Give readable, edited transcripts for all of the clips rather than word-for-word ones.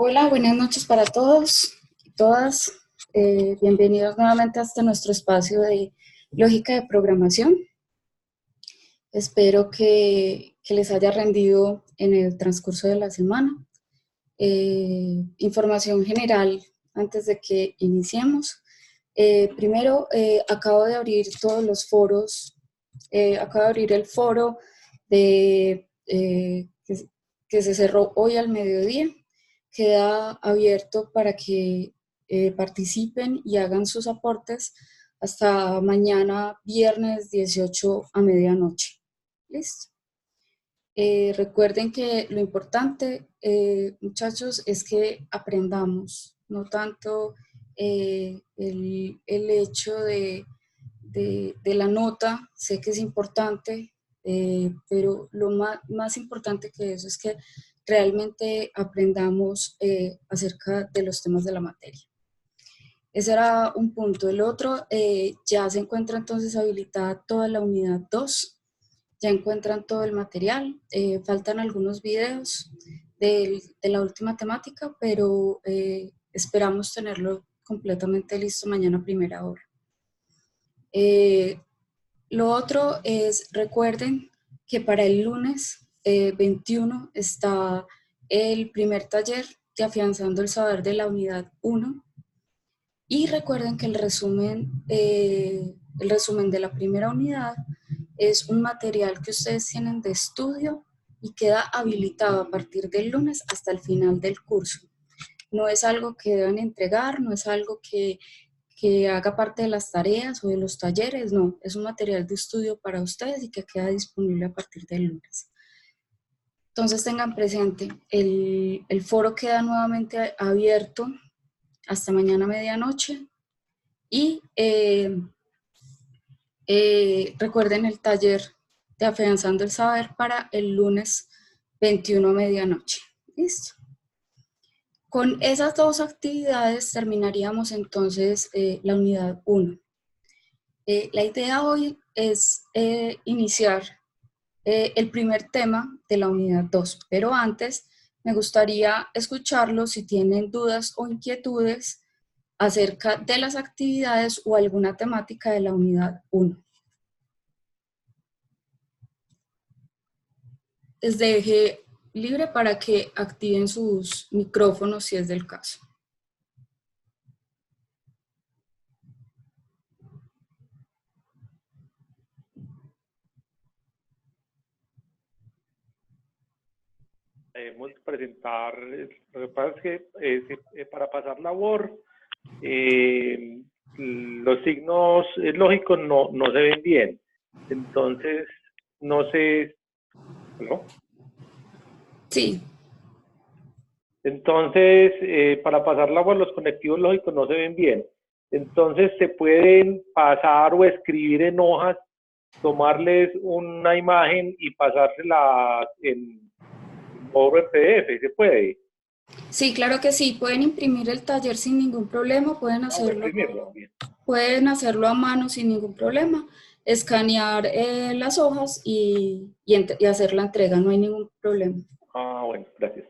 Hola, buenas noches para todos y todas. Bienvenidos nuevamente a este nuestro espacio de lógica de programación. Espero que les haya rendido en el transcurso de la semana. Información general antes de que iniciemos. Primero, acabo de abrir todos los foros. Acabo de abrir el foro que se cerró hoy al mediodía. Queda abierto para que participen y hagan sus aportes hasta mañana viernes 18 a medianoche. ¿Listo? Recuerden que lo importante, muchachos, es que aprendamos, no tanto el hecho de la nota. Sé que es importante, pero lo más importante que eso es que realmente aprendamos acerca de los temas de la materia. Ese era un punto. El otro, ya se encuentra entonces habilitada toda la unidad 2, ya encuentran todo el material, faltan algunos videos de la última temática, pero esperamos tenerlo completamente listo mañana a primera hora. Lo otro es, recuerden que para el lunes 21 está el primer taller de Afianzando el Saber de la unidad 1. Y recuerden que el resumen de la primera unidad es un material que ustedes tienen de estudio y queda habilitado a partir del lunes hasta el final del curso. No es algo que deben entregar, no es algo que haga parte de las tareas o de los talleres, no, es un material de estudio para ustedes y que queda disponible a partir del lunes. Entonces tengan presente, el foro queda nuevamente abierto hasta mañana a medianoche y recuerden el taller de Afianzando el Saber para el lunes 21 a medianoche. ¿Listo? Con esas dos actividades terminaríamos entonces la unidad 1. La idea hoy es iniciar el primer tema de la unidad 2, pero antes me gustaría escucharlos si tienen dudas o inquietudes acerca de las actividades o alguna temática de la unidad 1. Les dejé libre para que activen sus micrófonos si es del caso. Debemos presentar, lo que pasa es que para pasar labor, los signos lógicos no se ven bien. Entonces, no sé, ¿no? Sí. Entonces, para pasar labor, los conectivos lógicos no se ven bien. Entonces, se pueden pasar o escribir en hojas, tomarles una imagen y pasársela en modo PDF, ¿se puede? Sí, claro que sí. Pueden imprimir el taller sin ningún problema, pueden hacerlo a mano sin ningún problema, escanear las hojas y hacer la entrega, no hay ningún problema. Ah, bueno, gracias.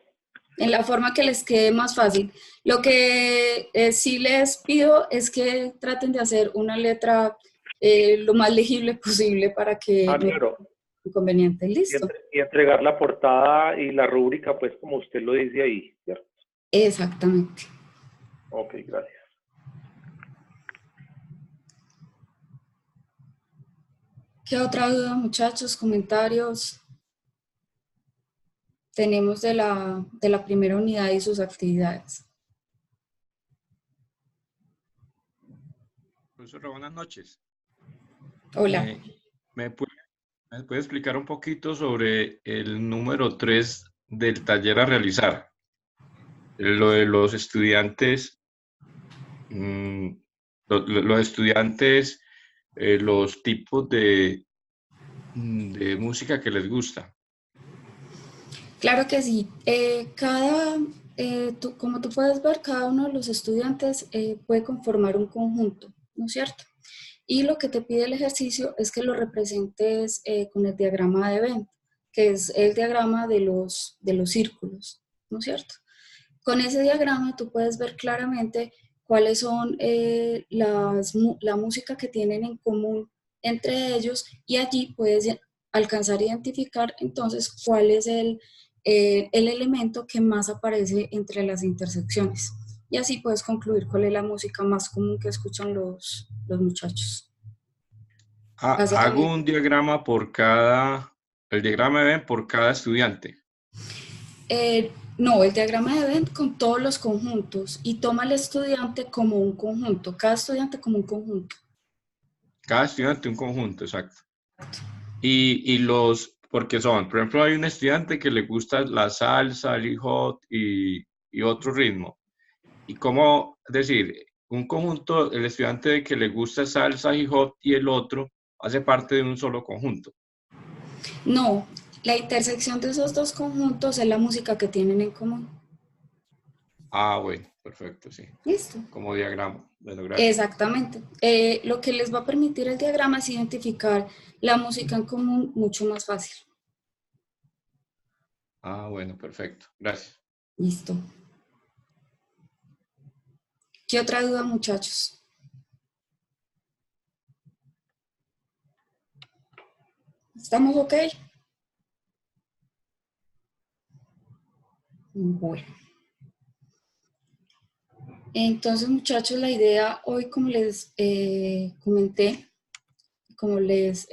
En la forma que les quede más fácil. Lo que sí les pido es que traten de hacer una letra lo más legible posible para que no Claro. haya inconveniente. ¿Listo? Y entregar la portada y la rúbrica, pues como usted lo dice ahí, ¿cierto? Exactamente. Ok, gracias. ¿Qué otra duda, muchachos? ¿Comentarios? Tenemos de la primera unidad y sus actividades. Profesora, buenas noches. Hola. ¿Me puede explicar un poquito sobre el número 3 del taller a realizar? Lo de los estudiantes, los tipos de música que les gusta. Claro que sí. Como tú puedes ver, cada uno de los estudiantes puede conformar un conjunto, ¿no es cierto? Y lo que te pide el ejercicio es que lo representes con el diagrama de Venn, que es el diagrama de los círculos, ¿no es cierto? Con ese diagrama tú puedes ver claramente cuáles son la música que tienen en común entre ellos y allí puedes alcanzar a identificar entonces cuál es el elemento que más aparece entre las intersecciones. Y así puedes concluir cuál es la música más común que escuchan los muchachos. Hago Básicamente. un diagrama el diagrama de Venn por cada estudiante. No, el diagrama de Venn con todos los conjuntos y toma al estudiante como un conjunto, cada estudiante como un conjunto. Cada estudiante un conjunto, exacto. Porque son, por ejemplo, hay un estudiante que le gusta la salsa, el hip hop y otro ritmo. Y cómo decir, un conjunto, el estudiante que le gusta salsa, hip hop y el otro, hace parte de un solo conjunto. No, la intersección de esos dos conjuntos es la música que tienen en común. Bueno, perfecto, sí. Listo. Como diagrama. Bueno, gracias. Exactamente. Lo que les va a permitir el diagrama es identificar la música en común mucho más fácil. Bueno, perfecto. Gracias. Listo. ¿Qué otra duda, muchachos? ¿Estamos ok? Bueno. Entonces, muchachos, la idea hoy, como les comenté, como les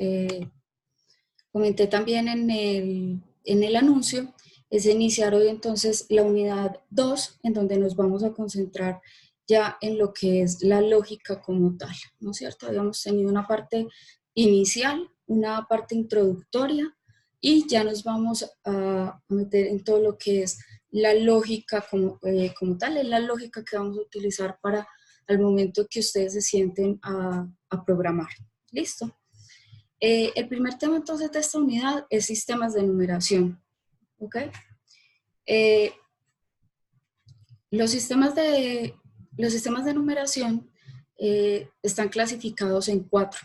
comenté también en el anuncio, es iniciar hoy entonces la unidad 2, en donde nos vamos a concentrar ya en lo que es la lógica como tal, ¿no es cierto? Habíamos tenido una parte inicial, una parte introductoria, y ya nos vamos a meter en todo lo que es la lógica como tal, es la lógica que vamos a utilizar para al momento que ustedes se sienten a programar. ¿Listo? El primer tema entonces de esta unidad es sistemas de numeración. ¿Ok? Los sistemas de numeración están clasificados en 4.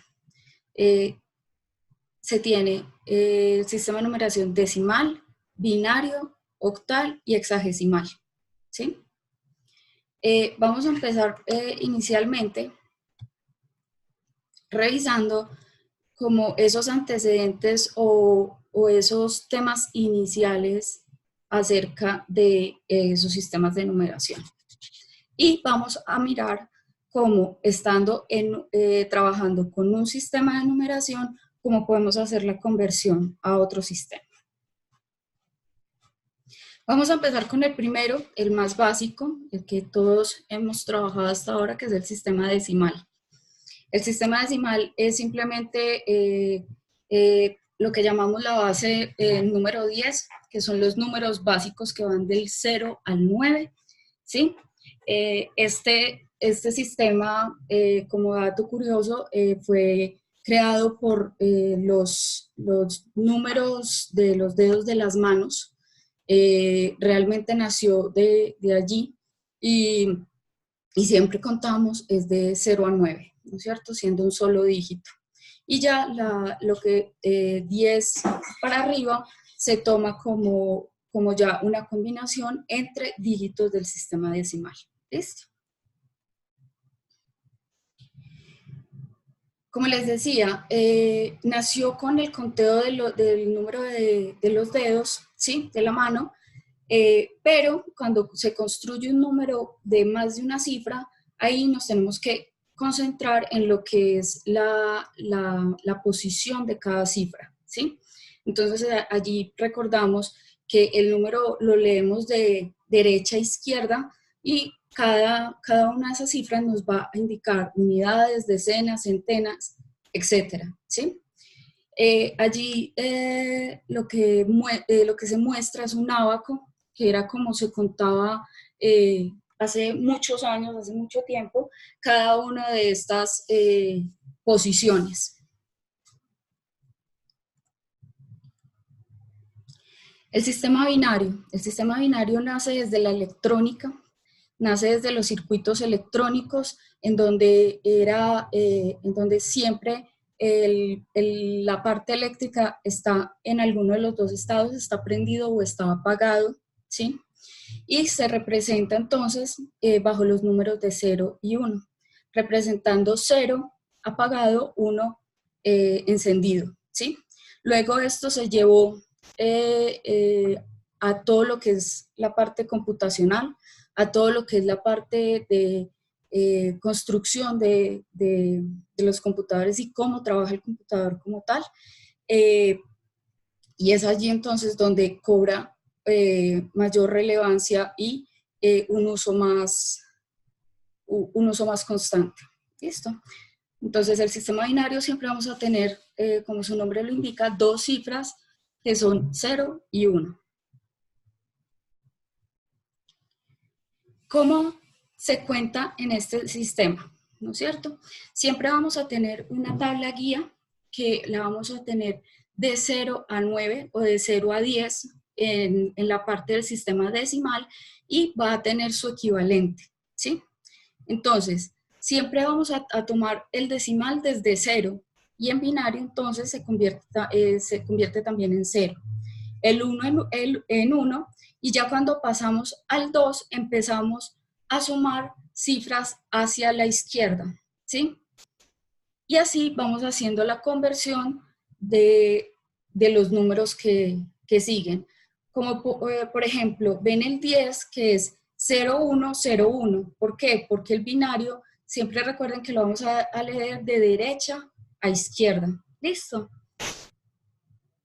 Se tiene el sistema de numeración decimal, binario, octal y hexagesimal. ¿Sí? Vamos a empezar inicialmente revisando como esos antecedentes o esos temas iniciales acerca de esos sistemas de numeración. Y vamos a mirar cómo, estando trabajando con un sistema de numeración, cómo podemos hacer la conversión a otro sistema. Vamos a empezar con el primero, el más básico, el que todos hemos trabajado hasta ahora, que es el sistema decimal. El sistema decimal es simplemente lo que llamamos la base número 10, que son los números básicos que van del 0 al 9, ¿sí? Este sistema, como dato curioso, fue creado por los números de los dedos de las manos. Realmente nació de allí y siempre contamos es de 0 a 9, ¿no es cierto? Siendo un solo dígito. Y ya lo que 10 para arriba se toma como ya una combinación entre dígitos del sistema decimal. ¿Listo? Como les decía, nació con el conteo del número de los dedos, ¿sí? De la mano, pero cuando se construye un número de más de una cifra, ahí nos tenemos que concentrar en lo que es la posición de cada cifra, ¿sí? Entonces allí recordamos que el número lo leemos de derecha a izquierda y cada una de esas cifras nos va a indicar unidades, decenas, centenas, etcétera, ¿sí? Allí lo que se muestra es un ábaco, que era como se contaba hace muchos años, hace mucho tiempo, cada una de estas posiciones. El sistema binario nace desde la electrónica, nace desde los circuitos electrónicos, en donde siempre la parte eléctrica está en alguno de los dos estados, está prendido o está apagado, ¿sí? y se representa entonces bajo los números de 0 y 1, representando 0 apagado, 1 encendido, ¿sí? Luego esto se llevó a todo lo que es la parte computacional, a todo lo que es la parte de construcción de los computadores y cómo trabaja el computador como tal. Y es allí entonces donde cobra mayor relevancia y un uso más constante. ¿Listo? Entonces el sistema binario siempre vamos a tener, como su nombre lo indica, dos cifras que son 0 y 1. ¿Cómo se cuenta en este sistema? ¿No es cierto? Siempre vamos a tener una tabla guía que la vamos a tener de 0 a 9 o de 0 a 10 en la parte del sistema decimal y va a tener su equivalente, ¿sí? Entonces, siempre vamos a tomar el decimal desde 0 y en binario entonces se convierte también en 0. El 1 en 1 y ya cuando pasamos al 2 empezamos a sumar cifras hacia la izquierda, ¿sí? Y así vamos haciendo la conversión de los números que siguen. Como por ejemplo, ven el 10 que es 0101. ¿Por qué? Porque el binario, siempre recuerden que lo vamos a leer de derecha a izquierda. ¿Listo?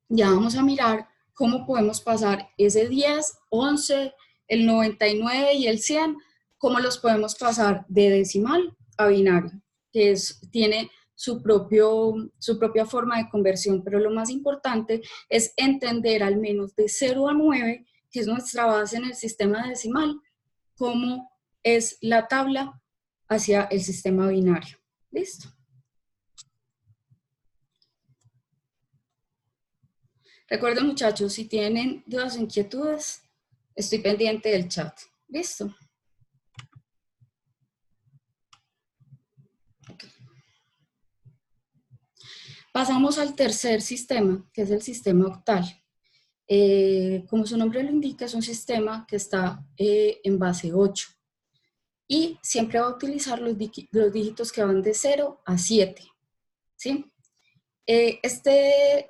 Ya vamos a mirar cómo podemos pasar ese 10, 11, el 99 y el 100, cómo los podemos pasar de decimal a binario, que tiene su propia forma de conversión, pero lo más importante es entender al menos de 0 a 9, que es nuestra base en el sistema decimal, cómo es la tabla hacia el sistema binario. ¿Listo? Recuerden, muchachos, si tienen dudas o inquietudes, estoy pendiente del chat. ¿Listo? Okay. Pasamos al tercer sistema, que es el sistema octal. Como su nombre lo indica, es un sistema que está en base 8. Y siempre va a utilizar los dígitos que van de 0 a 7. ¿Sí? Este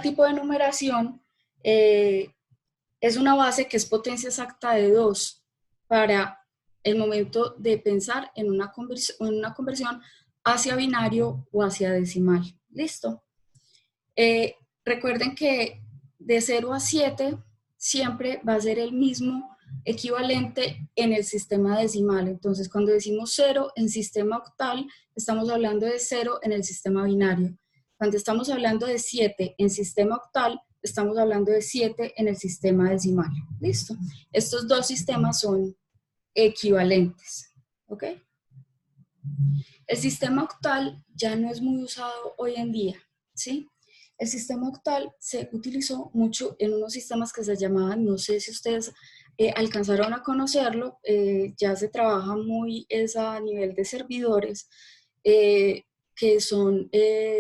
tipo de numeración es una base que es potencia exacta de 2 para el momento de pensar en una conversión hacia binario o hacia decimal. ¿Listo? Recuerden que de 0 a 7 siempre va a ser el mismo equivalente en el sistema decimal. Entonces, cuando decimos 0 en sistema octal, estamos hablando de 0 en el sistema binario. Cuando estamos hablando de 7 en sistema octal, estamos hablando de 7 en el sistema decimal. ¿Listo? Estos dos sistemas son equivalentes. ¿Ok? El sistema octal ya no es muy usado hoy en día, ¿sí? El sistema octal se utilizó mucho en unos sistemas que se llamaban, no sé si ustedes alcanzaron a conocerlo, ya se trabaja muy a nivel de servidores, que son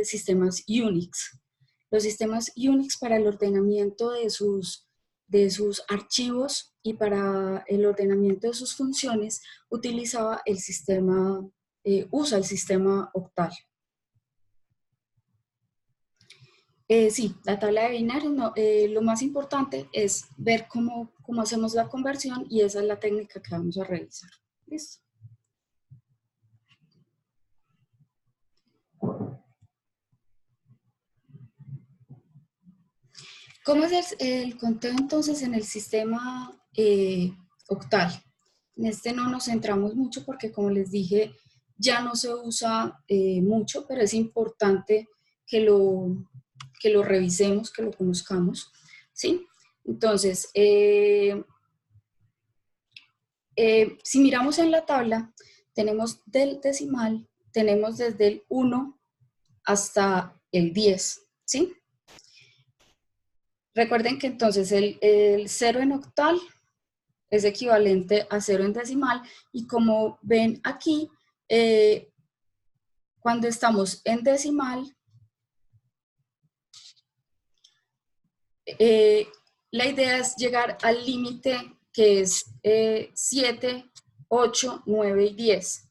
sistemas Unix. Los sistemas Unix para el ordenamiento de sus archivos y para el ordenamiento de sus funciones utilizaba el sistema, usa el sistema octal. Sí, la tabla de binarios, no, lo más importante es ver cómo hacemos la conversión y esa es la técnica que vamos a realizar. ¿Listo? ¿Cómo es el conteo entonces en el sistema octal? En este no nos centramos mucho porque, como les dije, ya no se usa mucho, pero es importante que lo revisemos, que lo conozcamos, ¿sí? Entonces, si miramos en la tabla, tenemos del decimal, tenemos desde el 1 hasta el 10, ¿sí? Recuerden que entonces el 0 en octal es equivalente a 0 en decimal y como ven aquí, cuando estamos en decimal, la idea es llegar al límite que es 7, 8, 9 y 10.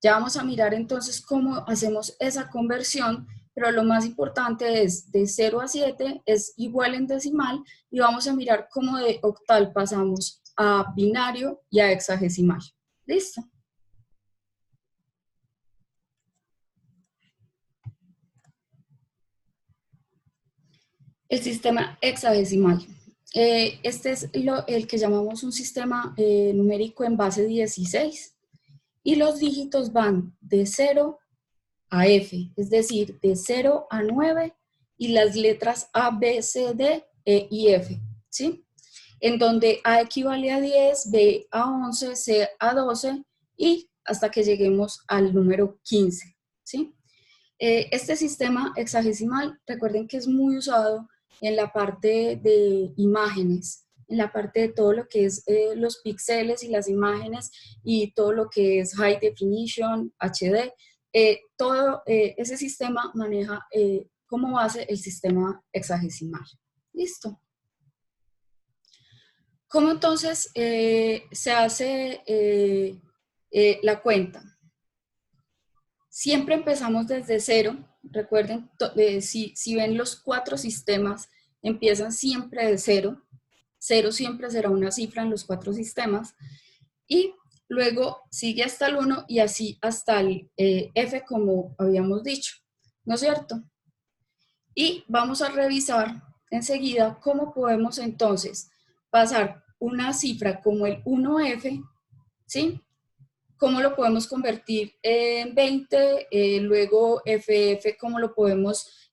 Ya vamos a mirar entonces cómo hacemos esa conversión, pero lo más importante es de 0 a 7 es igual en decimal y vamos a mirar cómo de octal pasamos a binario y a hexagesimal. ¿Listo? El sistema hexagesimal. Este es el que llamamos un sistema numérico en base 16 y los dígitos van de 0 a F, es decir, de 0 a 9 y las letras A, B, C, D, E y F, ¿sí? En donde A equivale a 10, B a 11, C a 12 y hasta que lleguemos al número 15, ¿sí? Este sistema hexagesimal, recuerden que es muy usado en la parte de imágenes, en la parte de todo lo que es los píxeles y las imágenes y todo lo que es High Definition, HD, todo ese sistema maneja como base el sistema hexagesimal. ¿Listo? ¿Cómo entonces se hace la cuenta? Siempre empezamos desde cero. Recuerden, si ven los 4 sistemas, empiezan siempre de cero. Cero siempre será una cifra en los 4 sistemas. Y luego sigue hasta el 1 y así hasta el F, como habíamos dicho, ¿no es cierto? Y vamos a revisar enseguida cómo podemos entonces pasar una cifra como el 1F, ¿sí? ¿Cómo lo podemos convertir en 20? Luego FF, ¿cómo lo podemos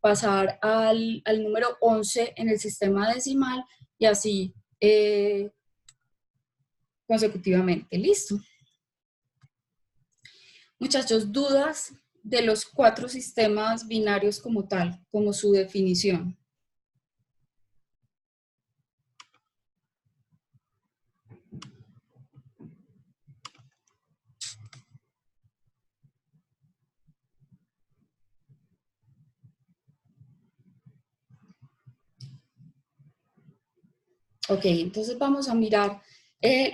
pasar al número 11 en el sistema decimal? Y así consecutivamente. ¿Listo? Muchachos, ¿dudas de los 4 sistemas binarios como tal, como su definición? Ok, entonces vamos a mirar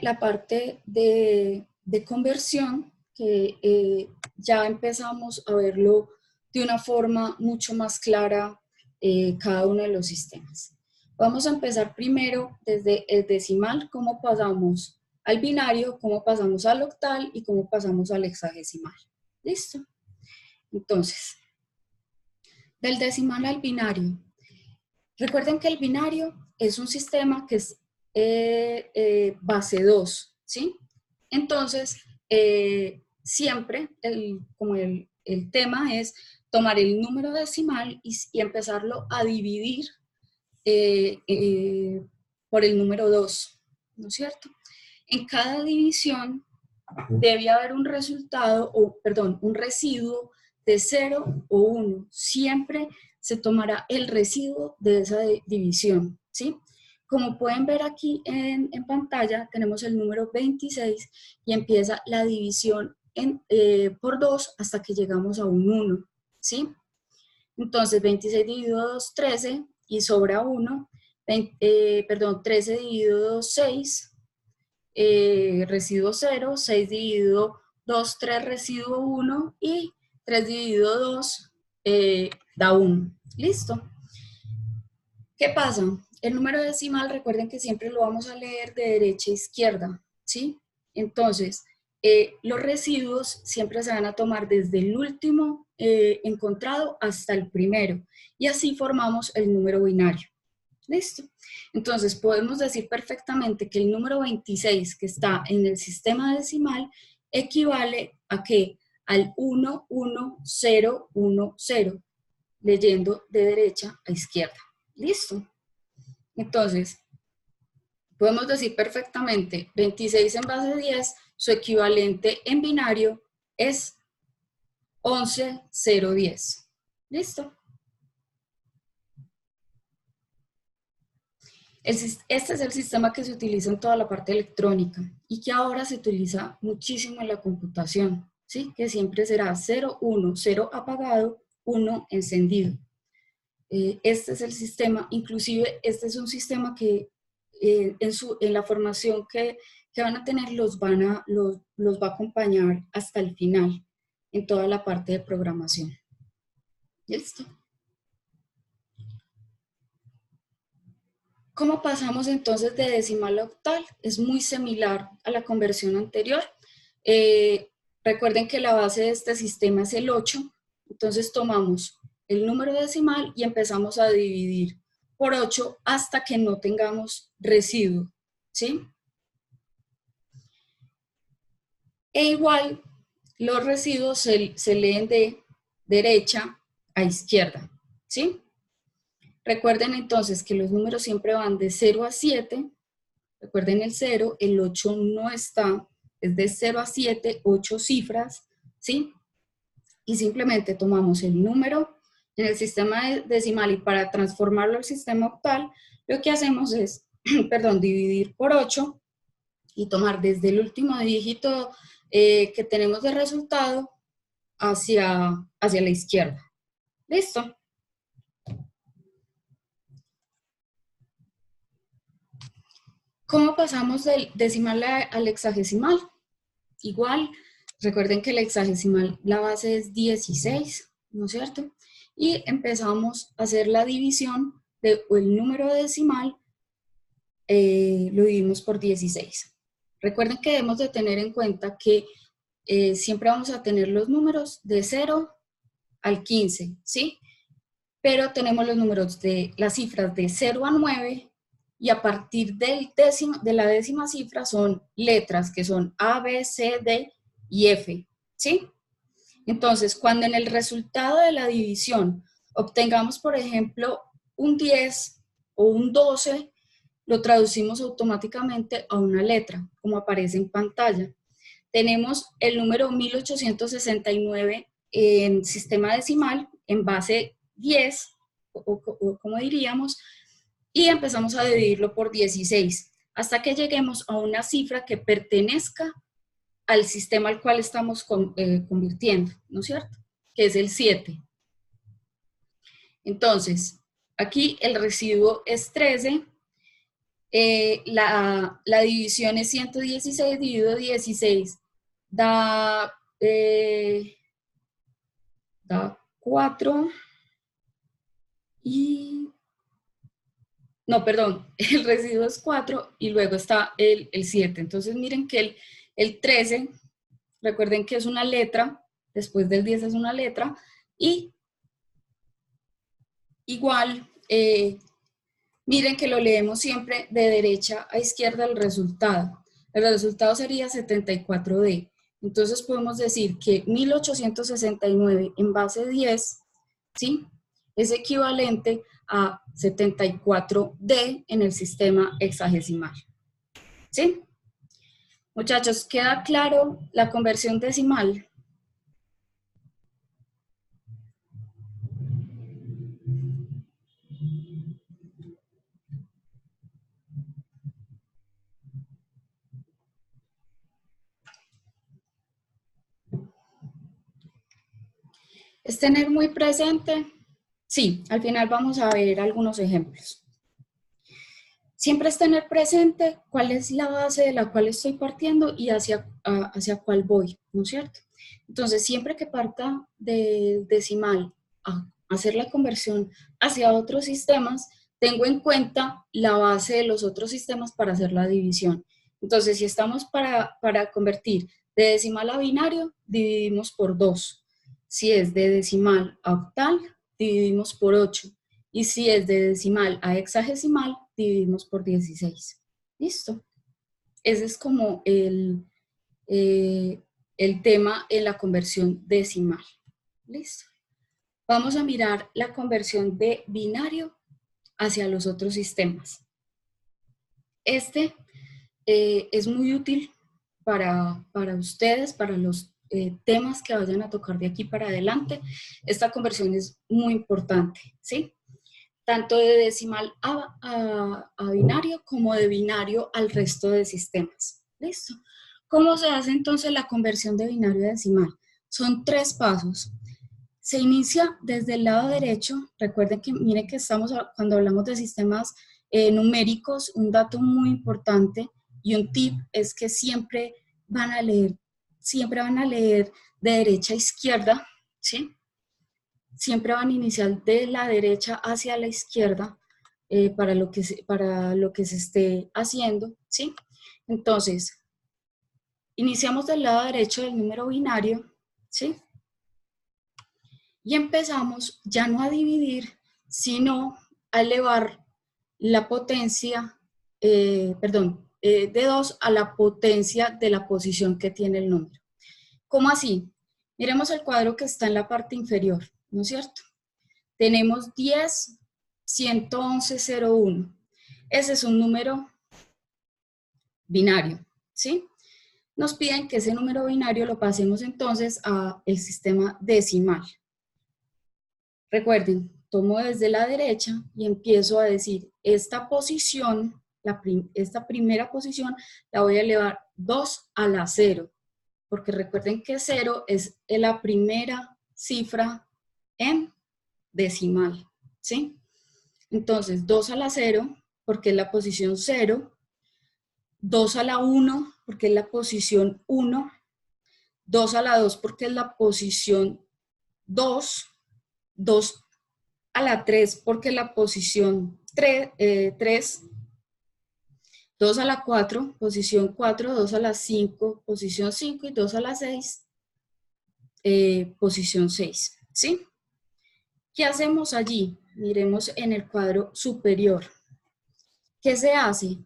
la parte de conversión, que ya empezamos a verlo de una forma mucho más clara cada uno de los sistemas. Vamos a empezar primero desde el decimal, cómo pasamos al binario, cómo pasamos al octal y cómo pasamos al hexagesimal. ¿Listo? Entonces, del decimal al binario. Recuerden que el binario es un sistema que es base 2, ¿sí? Entonces, siempre como el tema es tomar el número decimal y empezarlo a dividir por el número 2, ¿no es cierto? En cada división debe haber un resultado, un residuo de 0 o 1. Siempre se tomará el residuo de esa división, ¿sí? Como pueden ver aquí en pantalla, tenemos el número 26 y empieza la división por 2 hasta que llegamos a un 1, ¿sí? Entonces, 26 dividido 2, 13 y sobra 1. 13 dividido 2, 6. Residuo 0, 6 dividido 2, 3, residuo 1 y 3 dividido 2 da 1. ¿Listo? ¿Qué pasa? El número decimal, recuerden que siempre lo vamos a leer de derecha a izquierda, ¿sí? Entonces, los residuos siempre se van a tomar desde el último encontrado hasta el primero y así formamos el número binario. ¿Listo? Entonces, podemos decir perfectamente que el número 26 que está en el sistema decimal equivale a ¿qué? Al 1, 1, 0, 1, 0, leyendo de derecha a izquierda. ¿Listo? Entonces, podemos decir perfectamente 26 en base 10, su equivalente en binario es 11, 0, 10. ¿Listo? Este es el sistema que se utiliza en toda la parte electrónica y que ahora se utiliza muchísimo en la computación, ¿sí? Que siempre será 0, 1, 0 apagado, 1 encendido. este es el sistema, inclusive este es un sistema que en la formación que van a tener los va a acompañar hasta el final, en toda la parte de programación. ¿Listo? ¿Cómo pasamos entonces de decimal a octal? Es muy similar a la conversión anterior. Recuerden que la base de este sistema es el 8, entonces tomamos el número decimal y empezamos a dividir por 8 hasta que no tengamos residuo, ¿sí? E igual, los residuos se leen de derecha a izquierda, ¿sí? Recuerden entonces que los números siempre van de 0 a 7, recuerden el 0, el 8 no está, es de 0 a 7, 8 cifras, ¿sí? Y simplemente tomamos el número en el sistema decimal y para transformarlo al sistema octal, lo que hacemos es, perdón, dividir por 8 y tomar desde el último dígito que tenemos de resultado hacia la izquierda. ¿Listo? ¿Cómo pasamos del decimal al hexagesimal? Igual, recuerden que el hexagesimal, la base es 16, ¿no es cierto? Y empezamos a hacer la división del número decimal, lo dividimos por 16. Recuerden que debemos de tener en cuenta que siempre vamos a tener los números de 0 al 15, ¿sí? Pero tenemos los números de las cifras de 0 a 9 y a partir de la décima cifra son letras que son A, B, C, D y F, ¿sí? Entonces, cuando en el resultado de la división obtengamos, por ejemplo, un 10 o un 12, lo traducimos automáticamente a una letra, como aparece en pantalla. Tenemos el número 1869 en sistema decimal, en base 10, o como diríamos, y empezamos a dividirlo por 16, hasta que lleguemos a una cifra que pertenezca al sistema al cual estamos convirtiendo, ¿no es cierto? Que es el 7. Entonces, aquí el residuo es 13, la división es 116 dividido 16, da 4 y... No, perdón, el residuo es 4 y luego está el 7. Entonces miren que el 13, recuerden que es una letra, después del 10 es una letra, y igual, miren que lo leemos siempre de derecha a izquierda el resultado. El resultado sería 74D. Entonces podemos decir que 1869 en base 10, ¿sí?, es equivalente a 74D en el sistema hexagesimal. ¿Sí? Muchachos, ¿queda claro la conversión decimal? ¿Es tener muy presente? Sí, al final vamos a ver algunos ejemplos. Siempre es tener presente cuál es la base de la cual estoy partiendo y hacia cuál voy, ¿no es cierto? Entonces, siempre que parta de decimal a hacer la conversión hacia otros sistemas, tengo en cuenta la base de los otros sistemas para hacer la división. Entonces, si estamos para convertir de decimal a binario, dividimos por 2. Si es de decimal a octal, dividimos por 8. Y si es de decimal a hexagesimal, dividimos por 16. ¿Listo? Ese es como el tema en la conversión decimal. ¿Listo? Vamos a mirar la conversión de binario hacia los otros sistemas. Este es muy útil para ustedes, para los temas que vayan a tocar de aquí para adelante. Esta conversión es muy importante, ¿sí? Tanto de decimal a binario como de binario al resto de sistemas. ¿Listo? ¿Cómo se hace entonces la conversión de binario a decimal? Son 3 pasos. Se inicia desde el lado derecho. Recuerden que, miren que cuando hablamos de sistemas numéricos, un dato muy importante y un tip es que siempre van a leer de derecha a izquierda, ¿sí? Siempre van a iniciar de la derecha hacia la izquierda para lo que se esté haciendo, ¿sí? Entonces, iniciamos del lado derecho del número binario, ¿sí? Y empezamos ya no a dividir, sino a elevar la potencia, de 2 a la potencia de la posición que tiene el número. ¿Cómo así? Miremos el cuadro que está en la parte inferior, ¿no es cierto? Tenemos 10, 111, 01. Ese es un número binario, ¿sí? Nos piden que ese número binario lo pasemos entonces a el sistema decimal. Recuerden, tomo desde la derecha y empiezo a decir, esta posición, esta primera posición, la voy a elevar 2 a la 0, porque recuerden que 0 es la primera cifra en decimal, ¿sí? Entonces, 2 a la 0, porque es la posición 0, 2 a la 1, porque es la posición 1, 2 a la 2, porque es la posición 2, 2 a la 3, porque es la posición 3, 2 a la 4, posición 4, 2 a la 5, posición 5, y 2 a la 6, posición 6, ¿sí? ¿Qué hacemos allí? Miremos en el cuadro superior. ¿Qué se hace?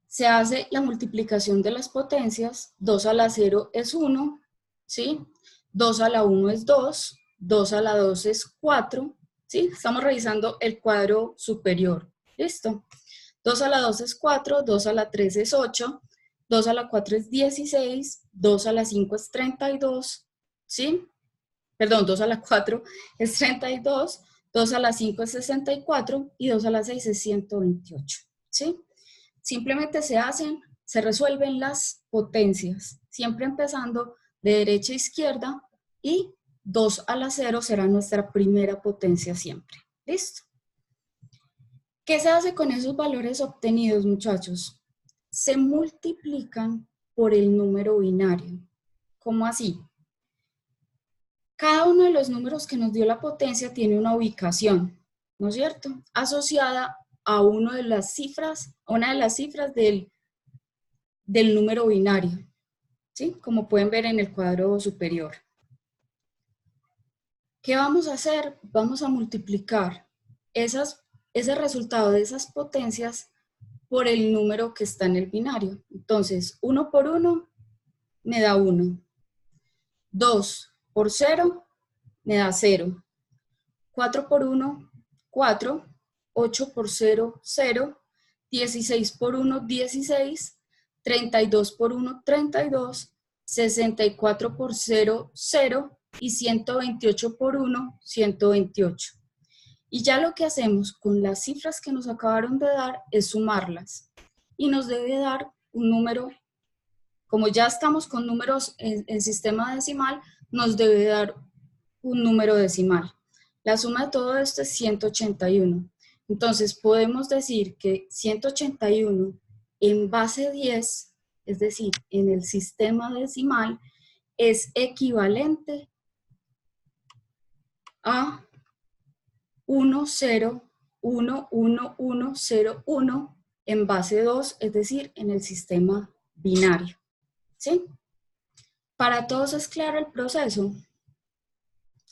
Se hace la multiplicación de las potencias. 2 a la 0 es 1, ¿sí? 2 a la 1 es 2, 2 a la 2 es 4, ¿sí? Estamos revisando el cuadro superior. ¿Listo? 2 a la 2 es 4, 2 a la 3 es 8, 2 a la 4 es 16, 2 a la 5 es 32, ¿sí? Perdón, 2 a la 4 es 32, 2 a la 5 es 64 y 2 a la 6 es 128, ¿sí? Simplemente se resuelven las potencias, siempre empezando de derecha a izquierda, y 2 a la 0 será nuestra primera potencia siempre. ¿Listo? ¿Qué se hace con esos valores obtenidos, muchachos? Se multiplican por el número binario. ¿Cómo así? Cada uno de los números que nos dio la potencia tiene una ubicación, ¿no es cierto? Asociada a una de las cifras del número binario, ¿sí? Como pueden ver en el cuadro superior. ¿Qué vamos a hacer? Vamos a multiplicar ese resultado de esas potencias por el número que está en el binario. Entonces, 1 por 1 me da 1. 2 por 0 me da 0. 4 por 1, 4. 8 por 0, 0. 16 por 1, 16. 32 por 1, 32. 64 por 0, 0. Y 128 por 1, 128. Y ya lo que hacemos con las cifras que nos acabaron de dar es sumarlas. Y nos debe dar un número, como ya estamos con números en sistema decimal, nos debe dar un número decimal. La suma de todo esto es 181. Entonces podemos decir que 181 en base 10, es decir, en el sistema decimal, es equivalente a 101101 en base 2, es decir, en el sistema binario. ¿Sí? Para todos es claro el proceso.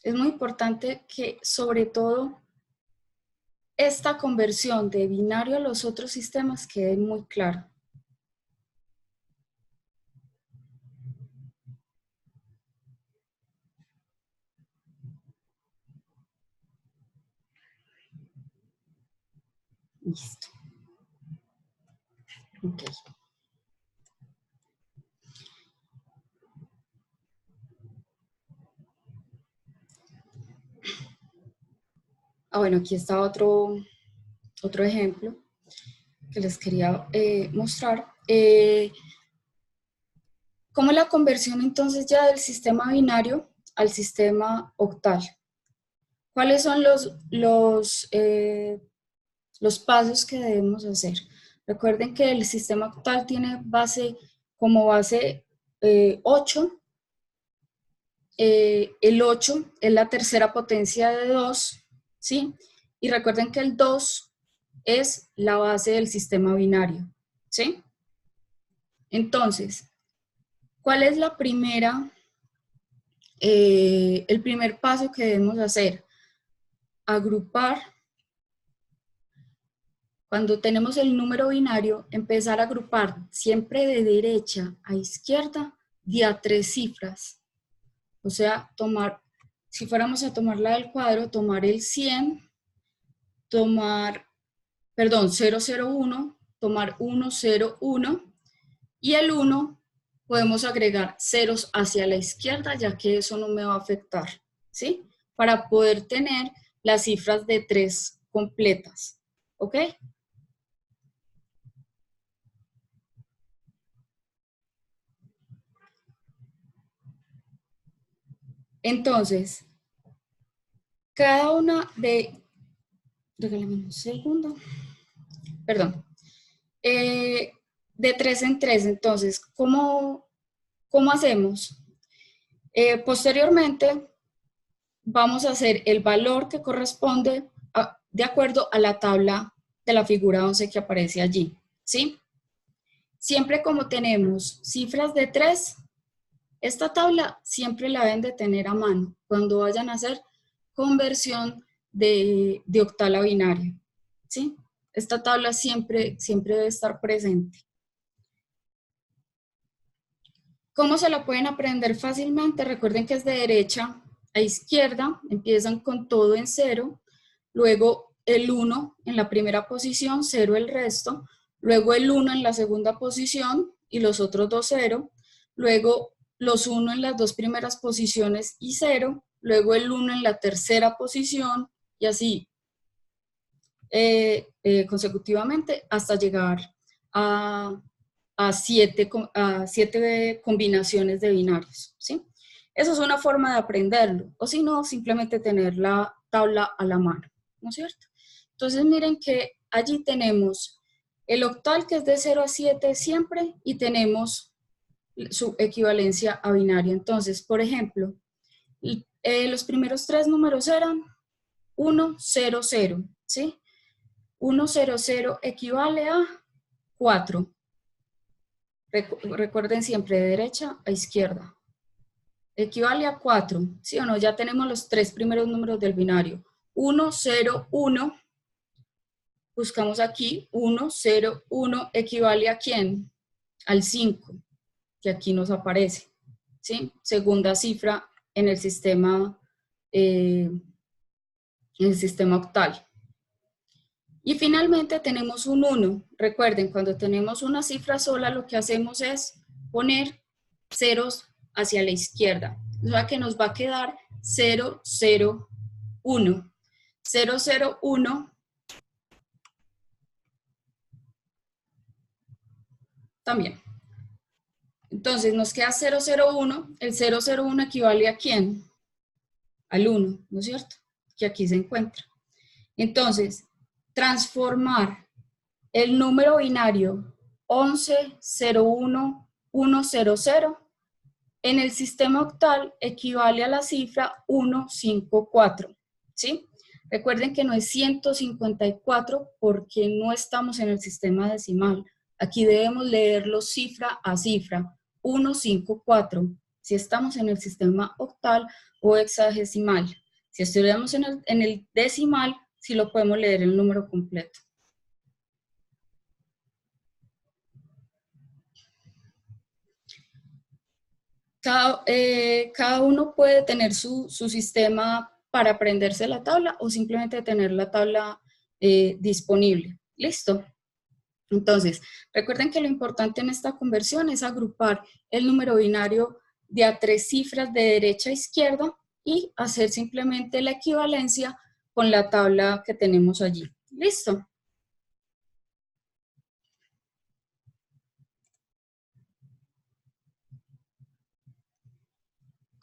Es muy importante que, sobre todo, esta conversión de binario a los otros sistemas quede muy clara. Listo. Ok. Bueno, aquí está otro ejemplo que les quería mostrar. ¿Cómo es la conversión entonces ya del sistema binario al sistema octal. ¿Cuáles son los pasos que debemos hacer? Recuerden que el sistema octal tiene como base 8. El 8 es la tercera potencia de 2, ¿sí? Y recuerden que el 2 es la base del sistema binario, ¿sí? Entonces, ¿cuál es el primer paso que debemos hacer? Agrupar. Cuando tenemos el número binario, empezar a agrupar siempre de derecha a izquierda de a 3 cifras. O sea, si fuéramos a tomar la del cuadro, tomar el 100, 001, tomar 101 y el 1 podemos agregar ceros hacia la izquierda, ya que eso no me va a afectar, ¿sí? Para poder tener las cifras de 3 completas, ¿ok? Entonces, cada una regálame un segundo, perdón, de 3 en 3, entonces, ¿cómo hacemos? Posteriormente, vamos a hacer el valor que corresponde de acuerdo a la tabla de la figura 11 que aparece allí, ¿sí? Siempre como tenemos cifras de 3, esta tabla siempre la deben de tener a mano cuando vayan a hacer conversión de octal a binario, ¿sí? Esta tabla siempre debe estar presente. ¿Cómo se la pueden aprender fácilmente? Recuerden que es de derecha a izquierda, empiezan con todo en 0, luego el 1 en la primera posición, 0 el resto, luego el 1 en la segunda posición y los otros dos 0, luego los 1 en las dos primeras posiciones y 0, luego el 1 en la tercera posición y así consecutivamente hasta llegar a 7 combinaciones de binarios, ¿sí? Esa es una forma de aprenderlo, o si no, simplemente tener la tabla a la mano, ¿no es cierto? Entonces miren que allí tenemos el octal, que es de 0 a 7 siempre, y tenemos su equivalencia a binario. Entonces, por ejemplo, los primeros 3 números eran 1, 0, 0, ¿sí? 1, 0, 0 equivale a 4. Recuerden siempre de derecha a izquierda. Equivale a 4, ¿sí o no? Ya tenemos los 3 primeros números del binario. 1, 0, 1. Buscamos aquí. 1, 0, 1 equivale a ¿quién? Al 5, que aquí nos aparece, ¿sí? Segunda cifra en el sistema octal. Y finalmente tenemos un 1. Recuerden, cuando tenemos una cifra sola, lo que hacemos es poner ceros hacia la izquierda. O sea que nos va a quedar 0, 0, 1. 0, 0, 1. También. Entonces nos queda 0, 0, 1. El 0, 0, 1 equivale a ¿quién? Al 1, ¿no es cierto? Que aquí se encuentra. Entonces, transformar el número binario 11, 01, 100 en el sistema octal equivale a la cifra 154, ¿sí? Recuerden que no es 154 porque no estamos en el sistema decimal. Aquí debemos leerlo cifra a cifra, 154, si estamos en el sistema octal o hexadecimal. Si estuviéramos en el decimal, sí lo podemos leer el número completo. Cada uno puede tener su sistema para aprenderse la tabla o simplemente tener la tabla disponible. ¿Listo? Entonces, recuerden que lo importante en esta conversión es agrupar el número binario de a 3 cifras de derecha a izquierda y hacer simplemente la equivalencia con la tabla que tenemos allí. ¿Listo?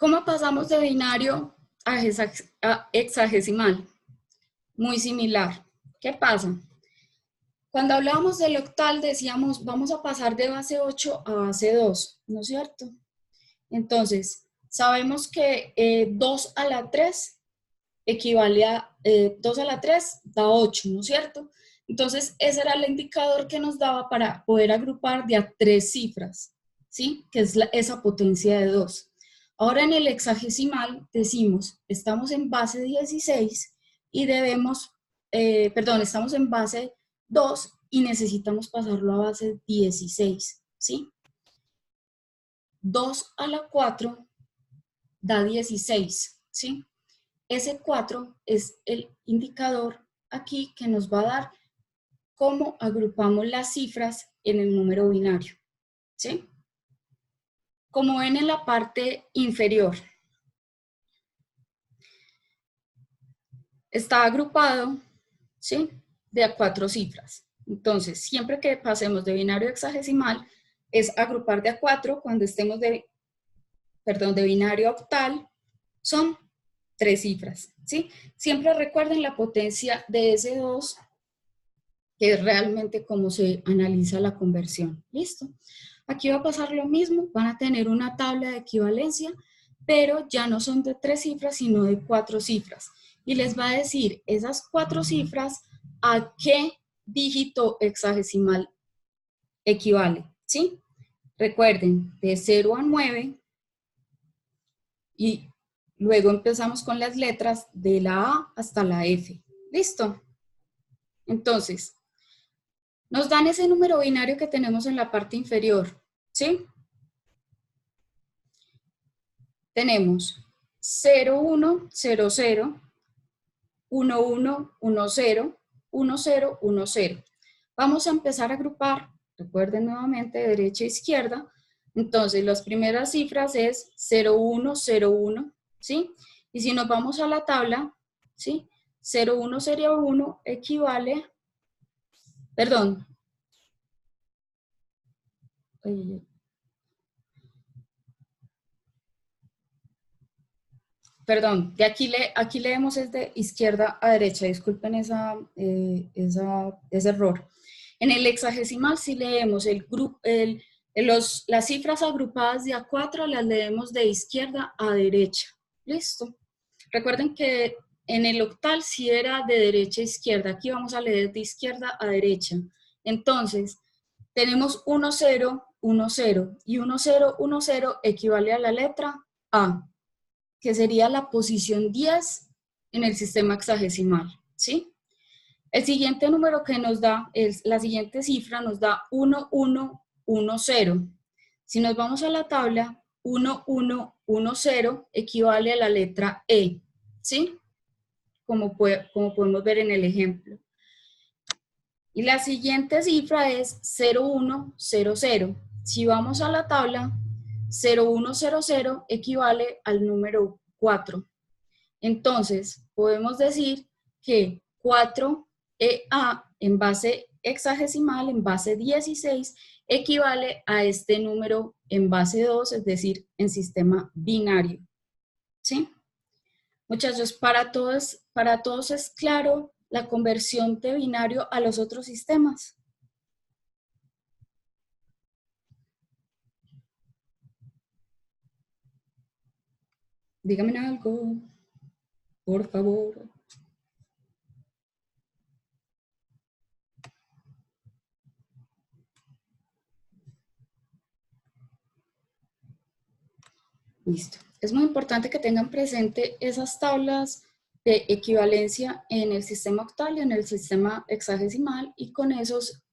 ¿Cómo pasamos de binario a hexagesimal? Muy similar. ¿Qué pasa? Cuando hablábamos del octal decíamos, vamos a pasar de base 8 a base 2, ¿no es cierto? Entonces, sabemos que 2 a la 3 equivale a 2 a la 3 da 8, ¿no es cierto? Entonces, ese era el indicador que nos daba para poder agrupar de a 3 cifras, ¿sí? Que es esa potencia de 2. Ahora en el hexagesimal decimos, estamos en base 16 y debemos, estamos en base 2 y necesitamos pasarlo a base 16, ¿sí? 2 a la 4 da 16, ¿sí? Ese 4 es el indicador aquí que nos va a dar cómo agrupamos las cifras en el número binario, ¿sí? Como ven en la parte inferior, está agrupado, ¿sí? De a 4 cifras. Entonces, siempre que pasemos de binario a hexagesimal, es agrupar de a 4, cuando estemos de binario a octal, son 3 cifras, ¿sí? Siempre recuerden la potencia de ese 2, que es realmente cómo se analiza la conversión. ¿Listo? Aquí va a pasar lo mismo, van a tener una tabla de equivalencia, pero ya no son de 3 cifras, sino de 4 cifras. Y les va a decir esas 4 cifras a qué dígito hexagesimal equivale, ¿sí? Recuerden, de 0 a 9, y luego empezamos con las letras de la A hasta la F. ¿Listo? Entonces, nos dan ese número binario que tenemos en la parte inferior, ¿sí? Tenemos 0, 1, 0, 0, 1, 1, 1, 0, 1, 0, 1, 0. Vamos a empezar a agrupar, recuerden nuevamente, de derecha a izquierda. Entonces, las primeras cifras es 0, 1, 0, 1, ¿sí? Y si nos vamos a la tabla, ¿sí? 0, 1, 0, 1 equivale, perdón, perdón, de aquí leemos es de izquierda a derecha, disculpen ese error. En el hexagesimal sí leemos las cifras agrupadas de a 4, las leemos de izquierda a derecha. ¿Listo? Recuerden que en el octal sí era de derecha a izquierda, aquí vamos a leer de izquierda a derecha. Entonces, tenemos 1, 0, 1, 0, y 1, 0, 1, 0 equivale a la letra A, que sería la posición 10 en el sistema hexagesimal, ¿sí? El siguiente número que nos da, la siguiente cifra nos da 1, 1, 1, 0. Si nos vamos a la tabla, 1, 1, 1, 0 equivale a la letra E, ¿sí? Como podemos ver en el ejemplo. Y la siguiente cifra es 0, 1, 0, 0. Si vamos a la tabla, 0, 1, 0, 0 equivale al número 4. Entonces, podemos decir que 4EA en base hexagesimal, en base 16, equivale a este número en base 2, es decir, en sistema binario. ¿Sí? Muchachos, para todos es claro la conversión de binario a los otros sistemas. Díganme algo, por favor. Listo. Es muy importante que tengan presente esas tablas de equivalencia en el sistema octal y en el sistema hexagesimal, y con esos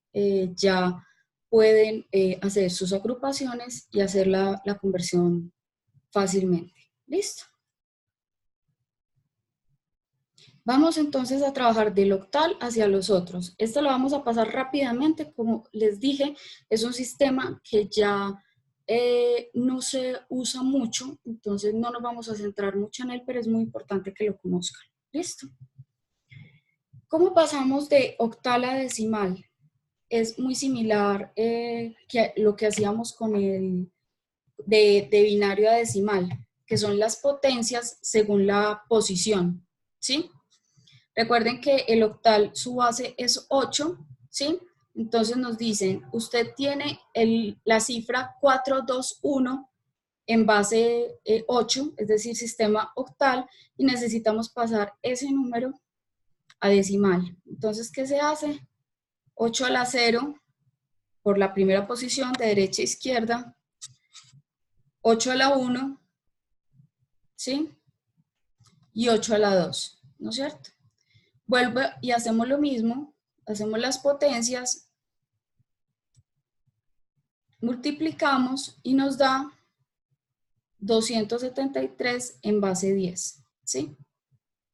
ya pueden hacer sus agrupaciones y hacer la conversión fácilmente. ¿Listo? Vamos entonces a trabajar del octal hacia los otros. Esto lo vamos a pasar rápidamente. Como les dije, es un sistema que ya no se usa mucho, entonces no nos vamos a centrar mucho en él, pero es muy importante que lo conozcan. ¿Listo? ¿Cómo pasamos de octal a decimal? Es muy similar que lo que hacíamos con el de binario a decimal. que son las potencias según la posición, ¿sí? Recuerden que el octal, su base es 8, ¿sí? Entonces nos dicen, usted tiene la cifra 421 en base 8, es decir, sistema octal, y necesitamos pasar ese número a decimal. Entonces, ¿qué se hace? 8 a la 0 por la primera posición de derecha a izquierda, 8 a la 1, ¿sí? Y 8 a la 2, ¿no es cierto? Vuelve y hacemos lo mismo, hacemos las potencias, multiplicamos y nos da 273 en base 10, ¿sí?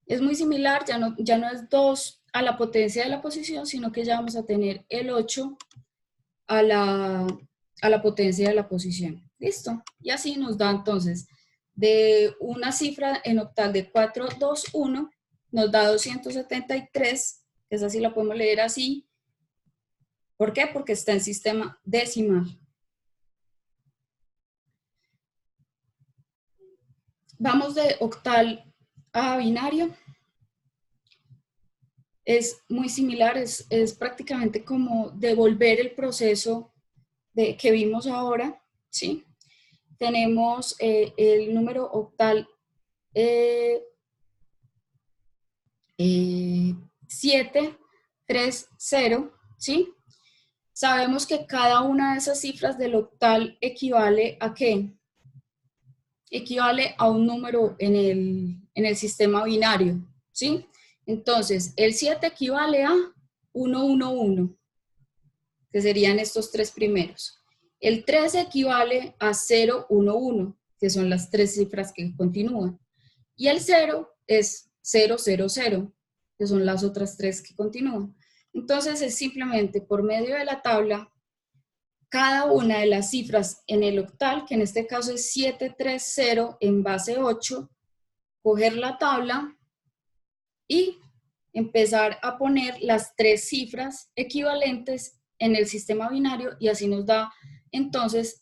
Es muy similar, ya no es 2 a la potencia de la posición, sino que ya vamos a tener el 8 a la potencia de la posición. ¿Listo? Y así nos da entonces de una cifra en octal de 421, nos da 273, esa sí la podemos leer así. ¿Por qué? Porque está en sistema decimal. Vamos de octal a binario. Es muy similar, es prácticamente como devolver el proceso que vimos ahora, ¿sí? Tenemos el número octal 730, ¿sí? Sabemos que cada una de esas cifras del octal equivale a ¿qué? Equivale a un número en el sistema binario, ¿sí? Entonces, el 7 equivale a 111, que serían estos tres primeros. El 13 equivale a 011, que son las tres cifras que continúan. Y el 0 es 000, que son las otras tres que continúan. Entonces, es simplemente por medio de la tabla, cada una de las cifras en el octal, que en este caso es 730 en base 8, coger la tabla y empezar a poner las tres cifras equivalentes en el sistema binario, y así nos da entonces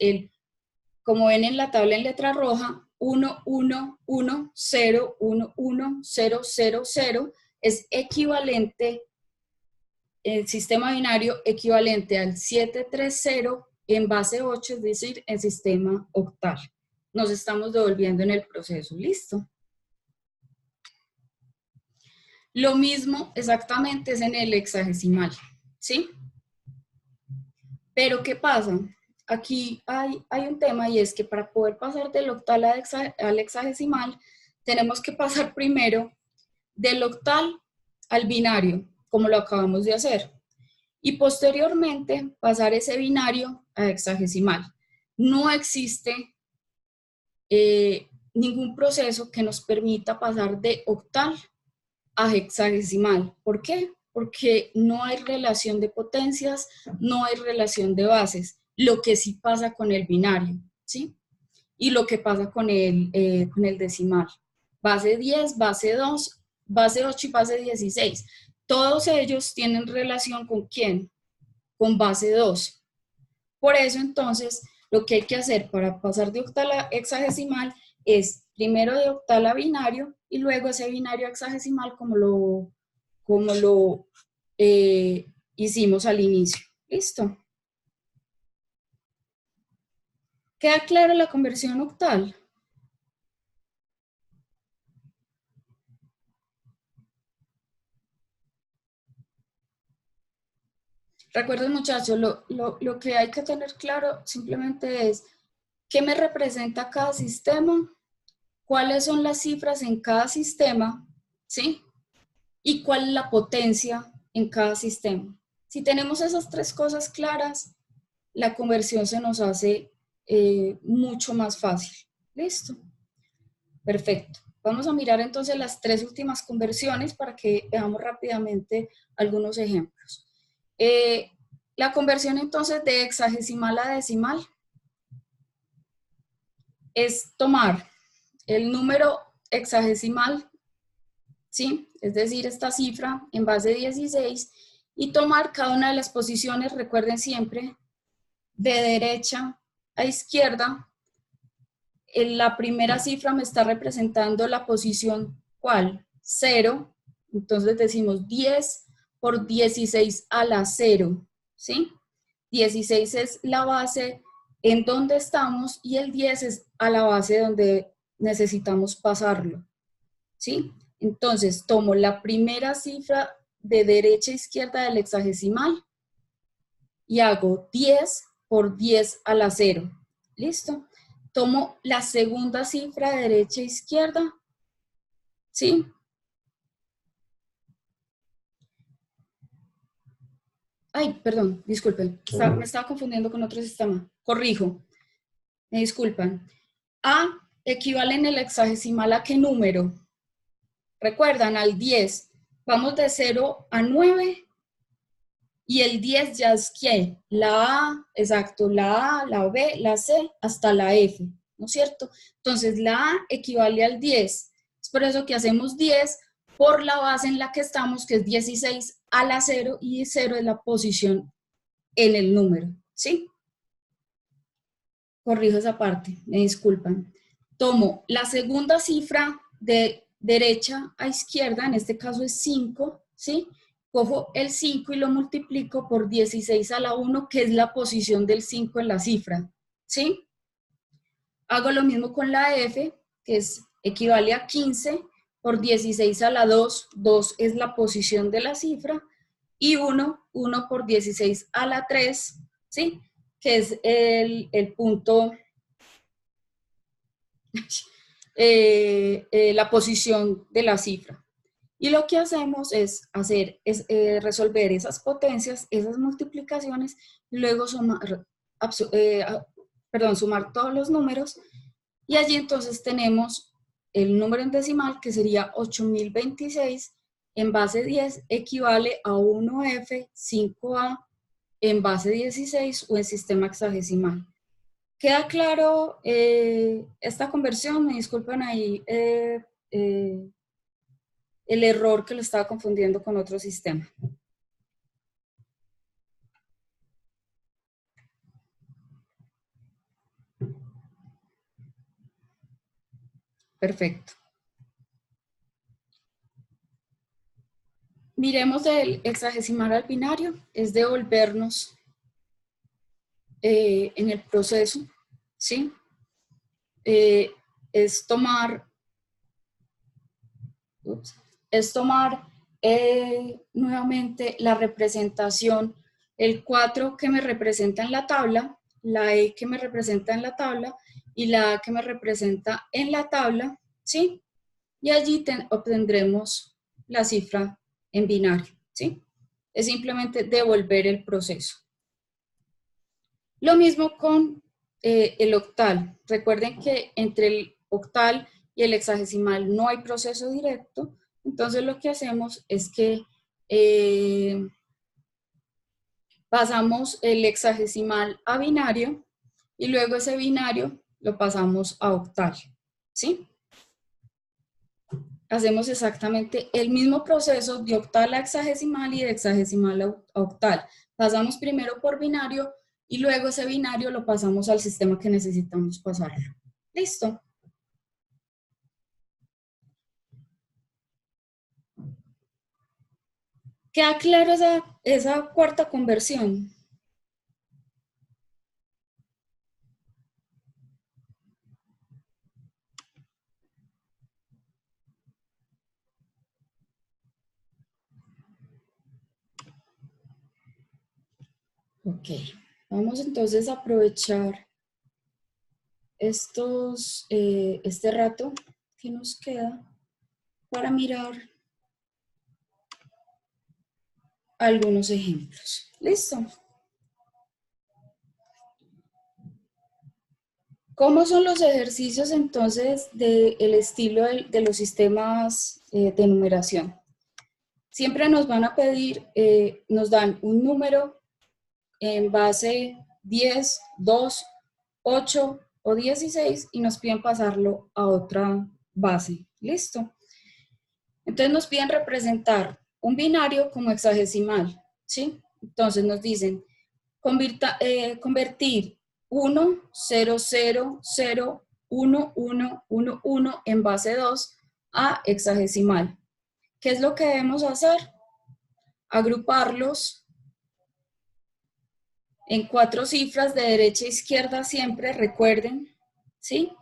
como ven en la tabla en letra roja, 111011000 es equivalente, el sistema binario equivalente al 730 en base 8, es decir, en sistema octal. Nos estamos devolviendo en el proceso, ¿listo? Lo mismo exactamente es en el hexadecimal, ¿sí? Pero ¿qué pasa? Aquí hay un tema, y es que para poder pasar del octal al hexadecimal, tenemos que pasar primero del octal al binario, como lo acabamos de hacer, y posteriormente pasar ese binario a hexadecimal. No existe ningún proceso que nos permita pasar de octal a hexadecimal. ¿Por qué? Porque no hay relación de potencias, no hay relación de bases, lo que sí pasa con el binario, ¿sí? Y lo que pasa con el decimal. Base 10, base 2, base 8 y base 16. Todos ellos tienen relación ¿con quién? Con base 2. Por eso, entonces, lo que hay que hacer para pasar de octal a hexadecimal es primero de octal a binario y luego ese binario a hexadecimal como lo hicimos al inicio. ¿Listo? ¿Queda clara la conversión octal? Recuerden, muchachos, lo que hay que tener claro simplemente es qué me representa cada sistema, cuáles son las cifras en cada sistema, ¿sí? Y cuál es la potencia en cada sistema. Si tenemos esas tres cosas claras, la conversión se nos hace mucho más fácil. ¿Listo? Perfecto. Vamos a mirar entonces las tres últimas conversiones para que veamos rápidamente algunos ejemplos. La conversión entonces de hexadecimal a decimal es tomar el número hexadecimal, ¿sí? Es decir, esta cifra en base 16, y tomar cada una de las posiciones, recuerden siempre, de derecha a izquierda, la primera cifra me está representando la posición, ¿cuál? 0. Entonces decimos 10 por 16 a la 0, ¿sí? 16 es la base en donde estamos y el 10 es a la base donde necesitamos pasarlo, ¿sí? Entonces tomo la primera cifra de derecha a izquierda del hexagesimal y hago 10 por 10 a la 0. ¿Listo? Tomo la segunda cifra de derecha a izquierda, ¿sí? Ay, perdón, disculpen, me estaba confundiendo con otro sistema. Corrijo, me disculpan. A equivale en el hexagesimal ¿a qué número? Recuerdan, al 10. Vamos de 0 a 9. Y el 10 ya es ¿qué? La A, exacto, la A, la B, la C, hasta la F, ¿no es cierto? Entonces la A equivale al 10. Es por eso que hacemos 10 por la base en la que estamos, que es 16 a la 0, y 0 es la posición en el número, ¿sí? Corrijo esa parte, me disculpan. Tomo la segunda cifra de derecha a izquierda, en este caso es 5, ¿sí? Cojo el 5 y lo multiplico por 16 a la 1, que es la posición del 5 en la cifra, ¿sí? Hago lo mismo con la F, que equivale a 15 por 16 a la 2, 2 es la posición de la cifra, y 1 por 16 a la 3, ¿sí? Que es el punto, la posición de la cifra. Y lo que hacemos es resolver esas potencias, esas multiplicaciones, y luego sumar todos los números, y allí entonces tenemos el número en decimal, que sería 8026 en base 10, equivale a 1F, 5A en base 16 o en sistema hexagesimal. ¿Queda claro esta conversión? Me disculpan ahí el error, que lo estaba confundiendo con otro sistema. Perfecto. Miremos del hexagesimal al binario, es devolvernos en el proceso, ¿sí? Es tomar nuevamente la representación, el 4 que me representa en la tabla, la E que me representa en la tabla y la A que me representa en la tabla, ¿sí? Y allí obtendremos la cifra en binario, ¿sí? Es simplemente devolver el proceso. Lo mismo con el octal. Recuerden que entre el octal y el hexagesimal no hay proceso directo, entonces lo que hacemos es que pasamos el hexagesimal a binario y luego ese binario lo pasamos a octal, ¿sí? Hacemos exactamente el mismo proceso de octal a hexagesimal y de hexagesimal a octal. Pasamos primero por binario y luego ese binario lo pasamos al sistema que necesitamos pasarlo. ¿Listo? ¿Queda claro esa cuarta conversión? Ok, vamos entonces a aprovechar este rato que nos queda para mirar algunos ejemplos. ¿Listo? ¿Cómo son los ejercicios entonces del estilo de los sistemas de numeración? Siempre nos van a pedir, nos dan un número en base 10, 2, 8 o 16 y nos piden pasarlo a otra base. ¿Listo? Entonces nos piden representar un binario como hexagesimal, ¿sí? Entonces nos dicen convertir 1, 0, 0, 0 1111 en base 2 a hexagesimal. ¿Qué es lo que debemos hacer? Agruparlos en 4 cifras de derecha a izquierda siempre, recuerden, ¿sí?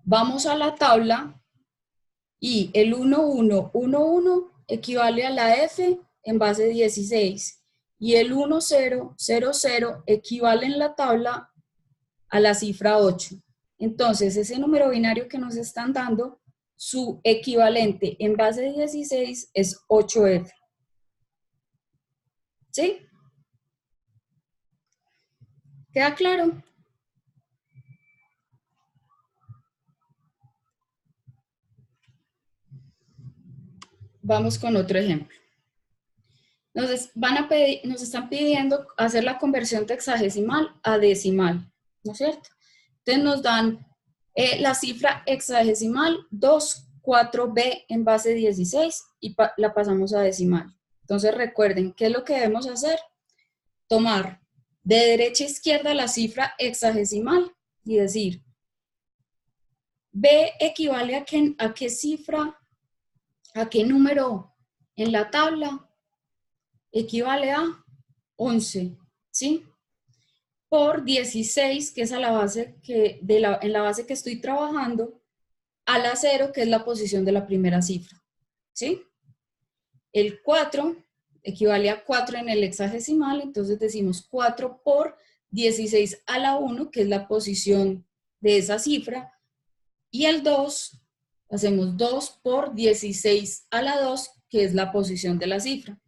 Vamos a la tabla y el 1111 equivale a la F en base 16 y el 1000 equivale en la tabla a la cifra 8. Entonces, ese número binario que nos están dando, su equivalente en base 16 es 8F. ¿Sí? ¿Queda claro? Vamos con otro ejemplo. Nos están pidiendo hacer la conversión de hexagesimal a decimal, ¿no es cierto? Entonces nos dan la cifra hexagesimal 24B en base 16 y la pasamos a decimal. Entonces recuerden, ¿qué es lo que debemos hacer? Tomar de derecha a izquierda la cifra hexagesimal y decir, B equivale a qué cifra, a qué número en la tabla, equivale a 11, ¿sí? Por 16, que es a la base en la base que estoy trabajando, a la 0, que es la posición de la primera cifra, ¿sí? El 4 equivale a 4 en el hexagesimal, entonces decimos 4 por 16 a la 1, que es la posición de esa cifra, y el 2, hacemos 2 por 16 a la 2, que es la posición de la cifra.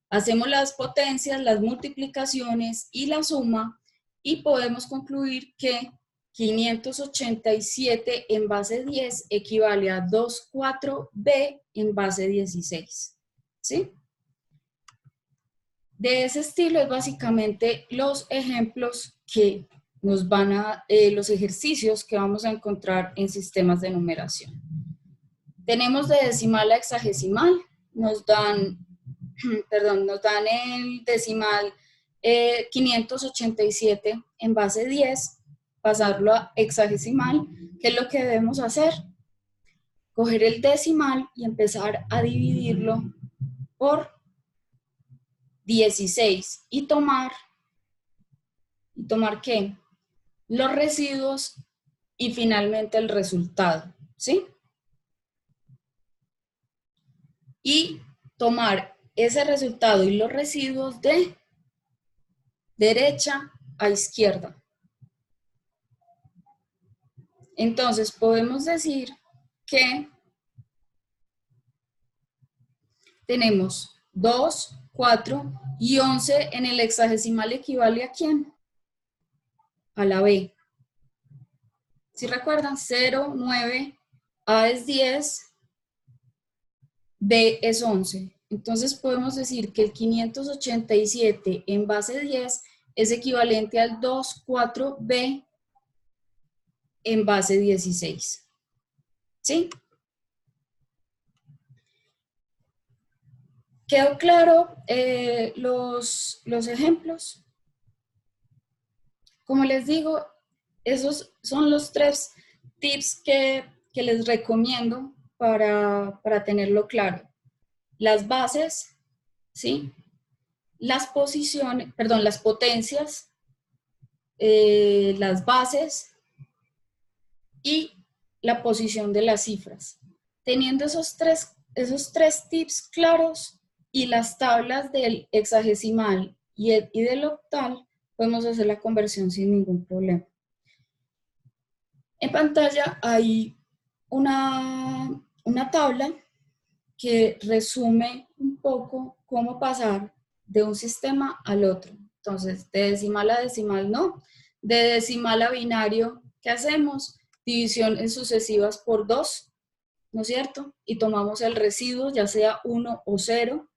Hacemos las potencias, las multiplicaciones y la suma y podemos concluir que 587 en base 10 equivale a 24B en base 16. ¿Sí? De ese estilo es básicamente los ejemplos que nos van a, los ejercicios que vamos a encontrar en sistemas de numeración. Tenemos de decimal a hexagesimal, nos dan el decimal 587 en base 10, pasarlo a hexagesimal. ¿Qué es lo que debemos hacer? Coger el decimal y empezar a dividirlo por 16 y tomar ¿qué? Los residuos y finalmente el resultado, ¿sí? Y tomar ese resultado y los residuos de derecha a izquierda. Entonces podemos decir que tenemos 2, 4 y 11 en el hexagesimal equivale ¿a quién? A la B. Si recuerdan, 0, 9, A es 10, B es 11. Entonces podemos decir que el 587 en base 10 es equivalente al 24B en base 16. ¿Sí? ¿Quedó claro los ejemplos? Como les digo, esos son los 3 tips que les recomiendo para tenerlo claro. Las bases, ¿sí? Las posiciones, perdón, las potencias, las bases y la posición de las cifras. Teniendo esos tres tips claros y las tablas del hexagesimal y del octal, podemos hacer la conversión sin ningún problema. En pantalla hay una tabla que resume un poco cómo pasar de un sistema al otro. Entonces, de decimal a decimal no. De decimal a binario, ¿qué hacemos? Divisiones sucesivas por 2, ¿no es cierto? Y tomamos el residuo, ya sea 1 o 0.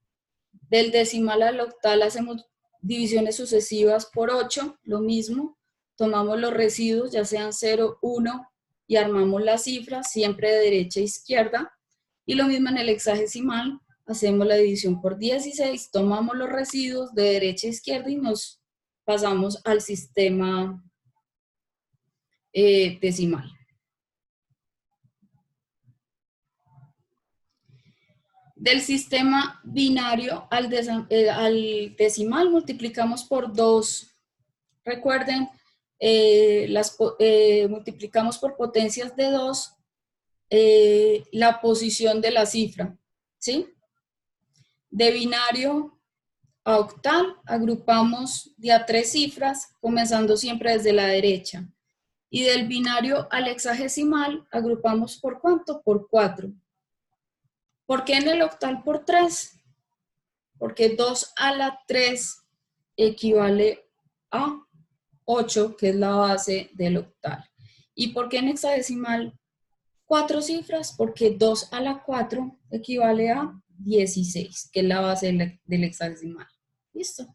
Del decimal al octal hacemos divisiones sucesivas por 8, lo mismo. Tomamos los residuos, ya sean 0, 1, y armamos la cifra, siempre de derecha a izquierda. Y lo mismo en el hexagesimal, hacemos la división por 16, tomamos los residuos de derecha a izquierda y nos pasamos al sistema decimal. Del sistema binario al decimal multiplicamos por 2. Recuerden, multiplicamos por potencias de 2 la posición de la cifra, ¿sí? De binario a octal agrupamos de a 3 cifras, comenzando siempre desde la derecha. Y del binario al hexagesimal agrupamos ¿por cuánto? Por 4. ¿Por qué en el octal por 3? Porque 2 a la 3 equivale a 8, que es la base del octal. ¿Y por qué en hexadecimal 4 cifras? Porque 2 a la 4 equivale a 16, que es la base del hexadecimal. ¿Listo?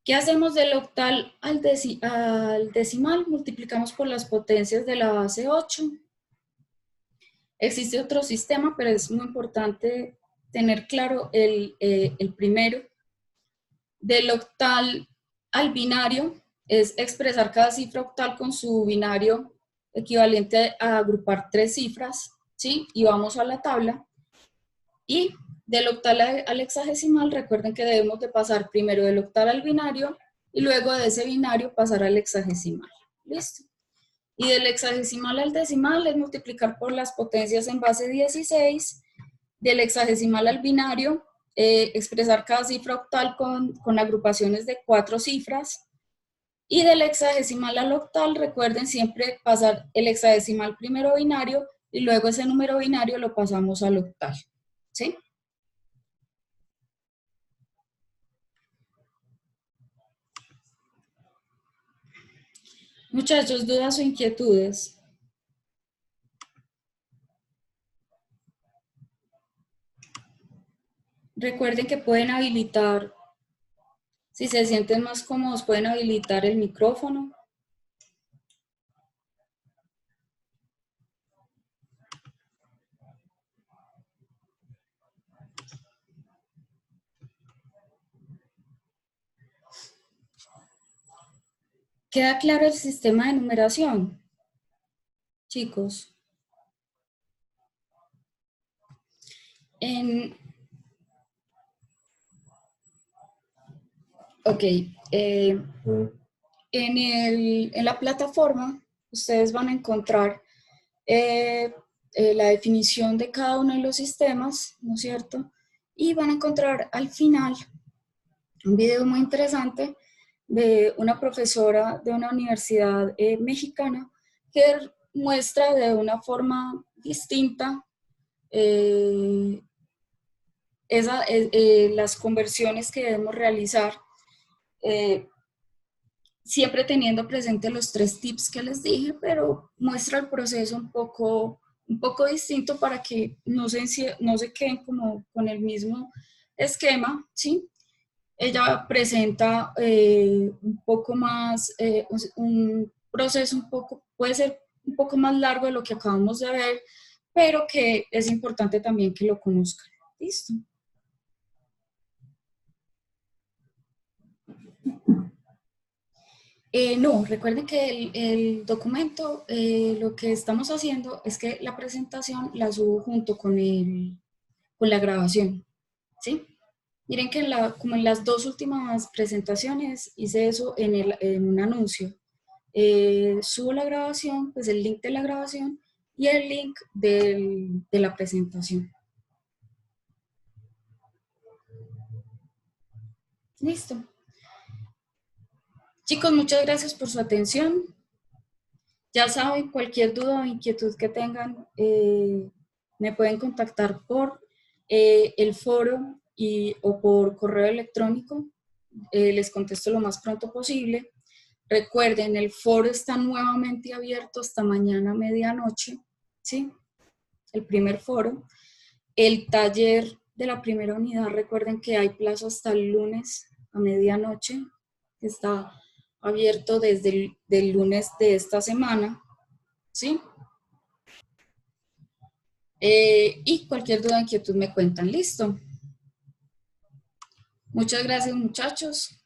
¿Qué hacemos del octal al decimal? Multiplicamos por las potencias de la base 8. Existe otro sistema, pero es muy importante tener claro el primero. Del octal al binario es expresar cada cifra octal con su binario equivalente a agrupar 3 cifras, ¿sí? Y vamos a la tabla. Y del octal al hexagesimal, recuerden que debemos de pasar primero del octal al binario y luego de ese binario pasar al hexagesimal. ¿Listo? Y del hexagesimal al decimal es multiplicar por las potencias en base 16, del hexagesimal al binario, expresar cada cifra octal con agrupaciones de 4 cifras, y del hexagesimal al octal, recuerden siempre pasar el hexadecimal primero binario y luego ese número binario lo pasamos al octal, ¿sí? Muchachos, ¿dudas o inquietudes? Recuerden que pueden habilitar, si se sienten más cómodos, pueden habilitar el micrófono. ¿Queda claro el sistema de numeración, chicos? Ok, en la plataforma ustedes van a encontrar la definición de cada uno de los sistemas, ¿no es cierto? Y van a encontrar al final un video muy interesante de una profesora de una universidad mexicana que muestra de una forma distinta las conversiones que debemos realizar, siempre teniendo presente los 3 tips que les dije, pero muestra el proceso un poco distinto para que no se queden como con el mismo esquema, ¿sí? Ella presenta un poco más, un proceso puede ser un poco más largo de lo que acabamos de ver, pero que es importante también que lo conozcan. ¿Listo? No, recuerden que el documento, lo que estamos haciendo es que la presentación la subo junto con la grabación, ¿sí? Miren que como en las 2 últimas presentaciones hice eso en un anuncio. Subo la grabación, pues el link de la grabación y el link de la presentación. Listo. Chicos, muchas gracias por su atención. Ya saben, cualquier duda o inquietud que tengan, me pueden contactar por el foro o por correo electrónico. Les contesto lo más pronto posible. Recuerden, el foro está nuevamente abierto hasta mañana a medianoche, ¿sí? El primer foro. El taller de la primera unidad, recuerden que hay plazo hasta el lunes a medianoche, que está abierto desde el lunes de esta semana, ¿sí? Y cualquier duda o inquietud me cuentan. Listo. Muchas gracias, muchachos.